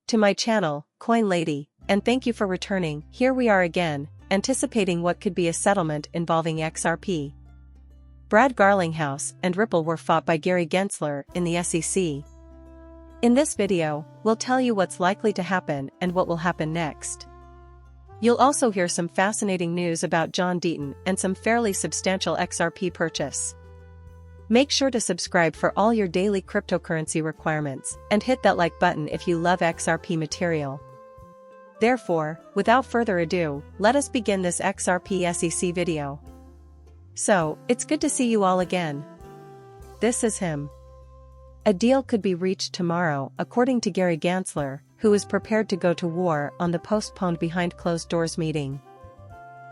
To my channel, Coin Lady, and thank you for returning. Here we are again, anticipating what could be a settlement involving XRP. Brad Garlinghouse and Ripple were fought by Gary Gensler in the SEC. In this video, we'll tell you what's likely to happen and what will happen next. You'll also hear some fascinating news about John Deaton and some fairly substantial XRP purchase. Make sure to subscribe for all your daily cryptocurrency requirements and hit that like button if you love XRP material. Therefore, without further ado, let us begin this XRP SEC video. So, it's good to see you all again. This is him. A deal could be reached tomorrow, according to Gary Gensler, who is prepared to go to war on the postponed behind closed doors meeting.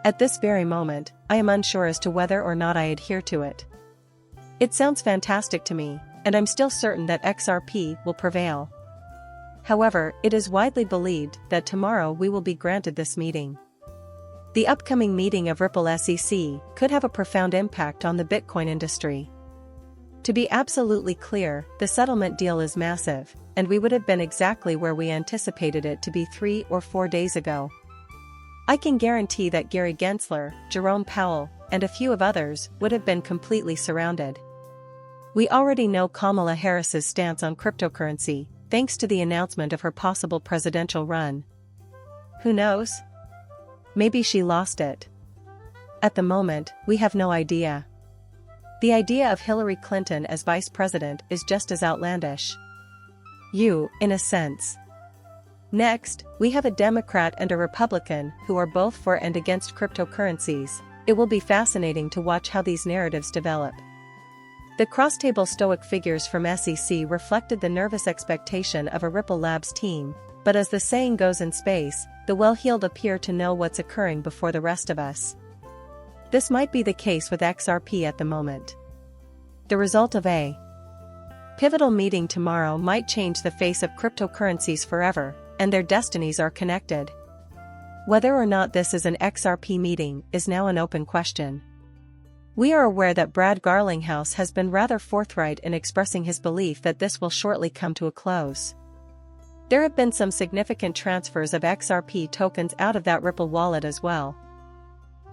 At this very moment, I am unsure as to whether or not I adhere to it. It sounds fantastic to me, and I'm still certain that XRP will prevail. However, it is widely believed that tomorrow we will be granted this meeting. The upcoming meeting of Ripple SEC could have a profound impact on the Bitcoin industry. To be absolutely clear, the settlement deal is massive, and we would have been exactly where we anticipated it to be 3 or 4 days ago. I can guarantee that Gary Gensler, Jerome Powell, and a few of others would have been completely surrounded. We already know Kamala Harris's stance on cryptocurrency, thanks to the announcement of her possible presidential run. Who knows? Maybe she lost it. At the moment, we have no idea. The idea of Hillary Clinton as vice president is just as outlandish. In a sense. Next, we have a Democrat and a Republican who are both for and against cryptocurrencies. It will be fascinating to watch how these narratives develop. The cross-table stoic figures from SEC reflected the nervous expectation of a Ripple Labs team, but as the saying goes in space, the well-heeled appear to know what's occurring before the rest of us. This might be the case with XRP at the moment. The result of a pivotal meeting tomorrow might change the face of cryptocurrencies forever, and their destinies are connected. Whether or not this is an XRP meeting is now an open question. We are aware that Brad Garlinghouse has been rather forthright in expressing his belief that this will shortly come to a close. There have been some significant transfers of XRP tokens out of that Ripple wallet as well.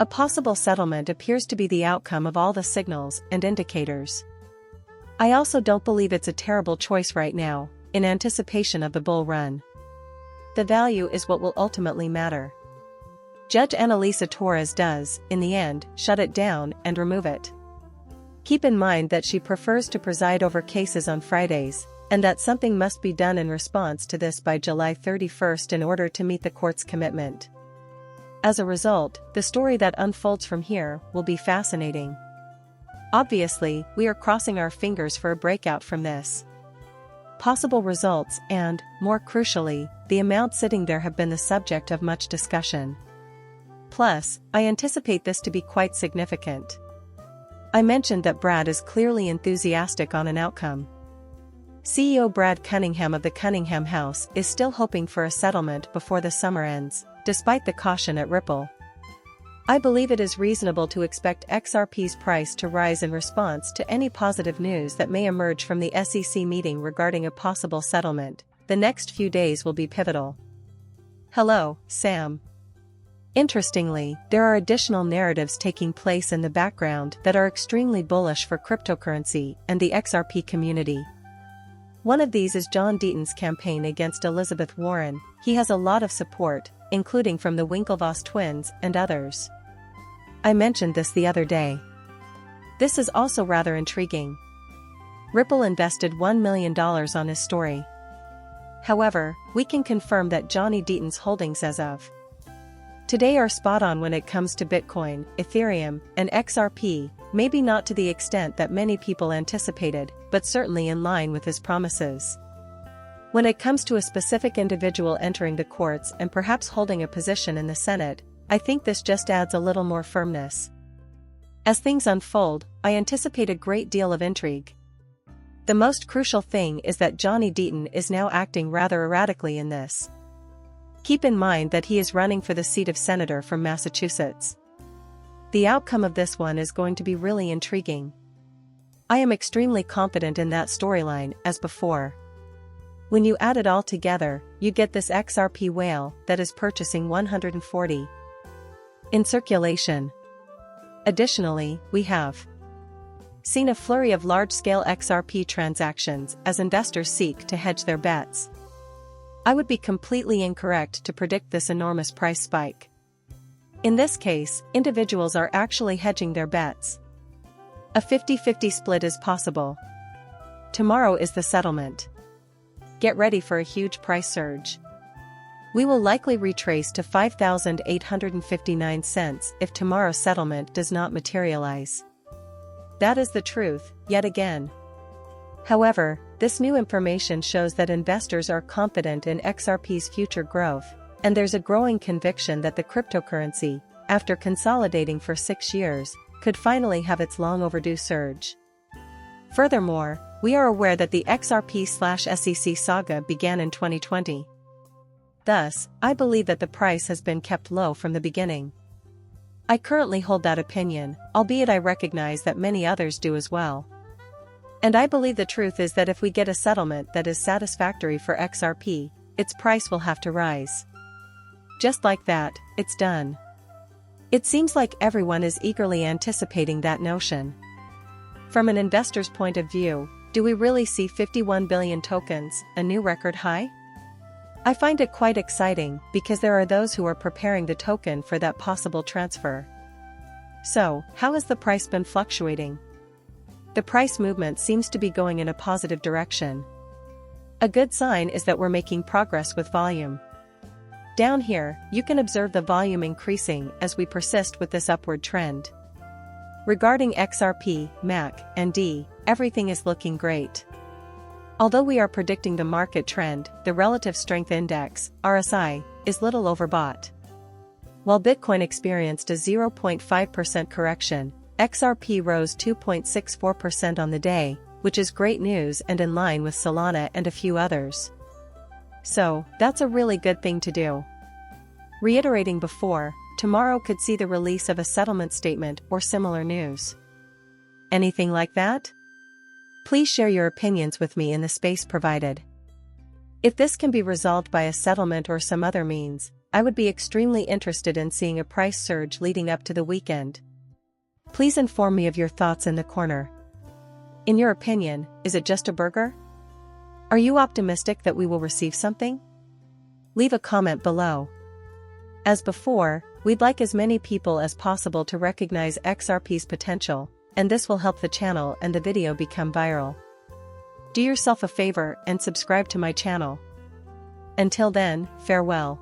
A possible settlement appears to be the outcome of all the signals and indicators. I also don't believe it's a terrible choice right now, in anticipation of the bull run. The value is what will ultimately matter. Judge Annalisa Torres does, in the end, shut it down and remove it. Keep in mind that she prefers to preside over cases on Fridays, and that something must be done in response to this by July 31st in order to meet the court's commitment. As a result, the story that unfolds from here will be fascinating. Obviously, we are crossing our fingers for a breakout from this. Possible results and, more crucially, the amount sitting there have been the subject of much discussion. Plus, I anticipate this to be quite significant. I mentioned that Brad is clearly enthusiastic on an outcome. CEO Brad Cunningham of the Cunningham House is still hoping for a settlement before the summer ends, despite the caution at Ripple. I believe it is reasonable to expect XRP's price to rise in response to any positive news that may emerge from the SEC meeting regarding a possible settlement. The next few days will be pivotal. Hello, Sam. Interestingly, there are additional narratives taking place in the background that are extremely bullish for cryptocurrency and the XRP community. One of these is John Deaton's campaign against Elizabeth Warren. He has a lot of support, including from the Winklevoss twins and others. I mentioned this the other day. This is also rather intriguing. Ripple invested $1 million on his story. However, we can confirm that Johnny Deaton's holdings as of today are spot on when it comes to Bitcoin, Ethereum, and XRP, maybe not to the extent that many people anticipated, but certainly in line with his promises. When it comes to a specific individual entering the courts and perhaps holding a position in the Senate, I think this just adds a little more firmness. As things unfold, I anticipate a great deal of intrigue. The most crucial thing is that Johnny Deaton is now acting rather erratically in this. Keep in mind that he is running for the seat of senator from Massachusetts. The outcome of this one is going to be really intriguing. I am extremely confident in that storyline, as before. When you add it all together, you get this XRP whale that is purchasing 140 in circulation. Additionally, we have seen a flurry of large-scale XRP transactions as investors seek to hedge their bets. I would be completely incorrect to predict this enormous price spike. In this case, individuals are actually hedging their bets. A 50-50 split is possible. Tomorrow is the settlement. Get ready for a huge price surge. We will likely retrace to 5,859 cents if tomorrow's settlement does not materialize. That is the truth, yet again. However, this new information shows that investors are confident in XRP's future growth, and there's a growing conviction that the cryptocurrency, after consolidating for 6 years, could finally have its long overdue surge. Furthermore, we are aware that the XRP/SEC saga began in 2020. Thus, I believe that the price has been kept low from the beginning. I currently hold that opinion, albeit I recognize that many others do as well. And I believe the truth is that if we get a settlement that is satisfactory for XRP, its price will have to rise. Just like that, it's done. It seems like everyone is eagerly anticipating that notion. From an investor's point of view, do we really see 51 billion tokens, a new record high? I find it quite exciting because there are those who are preparing the token for that possible transfer. So, how has the price been fluctuating? The price movement seems to be going in a positive direction. A good sign is that we're making progress with volume. Down here, you can observe the volume increasing as we persist with this upward trend. Regarding XRP, MAC, and D, everything is looking great. Although we are predicting the market trend, the Relative Strength Index, RSI, is little overbought. While Bitcoin experienced a 0.5% correction, XRP rose 2.64% on the day, which is great news and in line with Solana and a few others. So, that's a really good thing to do. Reiterating before, tomorrow could see the release of a settlement statement or similar news. Anything like that? Please share your opinions with me in the space provided. If this can be resolved by a settlement or some other means, I would be extremely interested in seeing a price surge leading up to the weekend. Please inform me of your thoughts in the corner. In your opinion, is it just a burger? Are you optimistic that we will receive something? Leave a comment below. As before, we'd like as many people as possible to recognize XRP's potential, and this will help the channel and the video become viral. Do yourself a favor and subscribe to my channel. Until then, farewell.